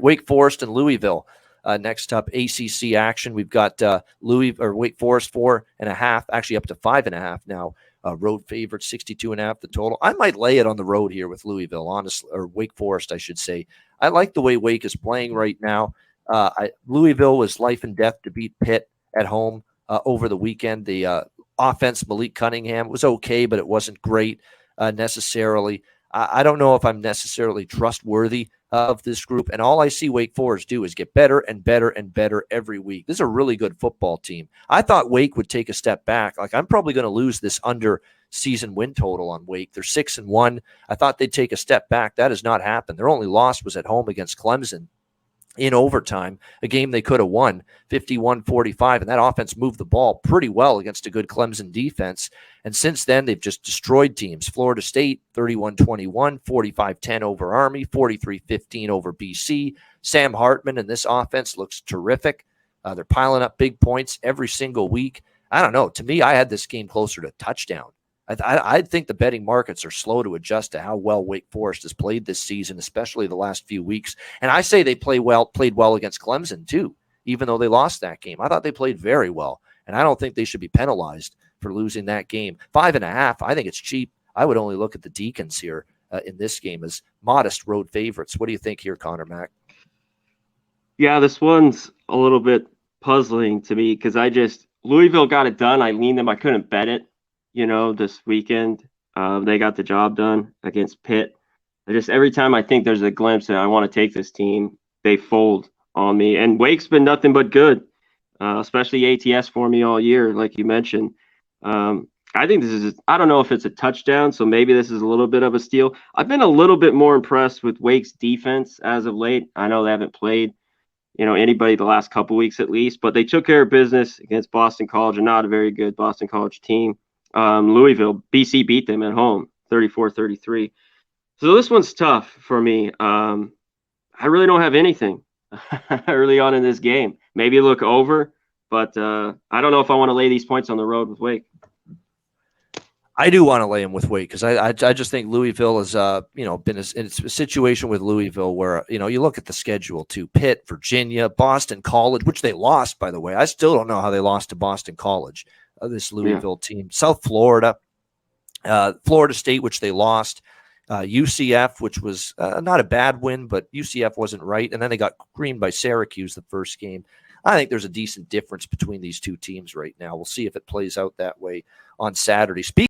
Wake Forest and Louisville. Next up, ACC action. We've got Wake Forest 4.5, actually up to 5.5 now. Road favorite 62.5 the total. I might lay it on the road here with Louisville, honestly, or Wake Forest, I should say. I like the way Wake is playing right now. Louisville was life and death to beat Pitt at home over the weekend. The offense, Malik Cunningham, was okay, but it wasn't great necessarily. I don't know if I'm necessarily trustworthy of this group, and all I see Wake Forest do is get better and better and better every week. This is a really good football team. I thought Wake would take a step back. Like, I'm probably going to lose this under season win total on Wake. They're 6-1. I thought they'd take a step back. That has not happened. Their only loss was at home against Clemson in overtime, a game they could have won 51-45, and that offense moved the ball pretty well against a good Clemson defense. And since then, they've just destroyed teams. Florida State, 31-21, 45-10 over Army, 43-15 over BC. Sam Hartman and this offense looks terrific. They're piling up big points every single week. I don't know. To me, I had this game closer to touchdown. I think the betting markets are slow to adjust to how well Wake Forest has played this season, especially the last few weeks. And I say they played well against Clemson too, even though they lost that game. I thought they played very well, and I don't think they should be penalized for losing that game. 5.5, I think it's cheap. I would only look at the Deacons here in this game as modest road favorites. What do you think here, Conor, Mac? Yeah, this one's a little bit puzzling to me because Louisville got it done. I leaned them. I couldn't bet it. This weekend, they got the job done against Pitt. Every time I think there's a glimpse that I want to take this team, they fold on me. And Wake's been nothing but good, especially ATS for me all year, like you mentioned. I think I don't know if it's a touchdown, so maybe this is a little bit of a steal. I've been a little bit more impressed with Wake's defense as of late. I know they haven't played, anybody the last couple weeks at least, but they took care of business against Boston College, and not a very good Boston College team. Louisville, BC beat them at home, 34-33. So this one's tough for me. I really don't have anything early on in this game. Maybe look over, but I don't know if I want to lay these points on the road with Wake. I do want to lay them with Wake because I just think Louisville has been in a situation with Louisville where you look at the schedule too: Pitt, Virginia, Boston College, which they lost, by the way. I still don't know how they lost to Boston College. This Louisville team, South Florida, Florida State, which they lost, UCF, which was not a bad win, but UCF wasn't right. And then they got creamed by Syracuse the first game. I think there's a decent difference between these two teams right now. We'll see if it plays out that way on Saturday.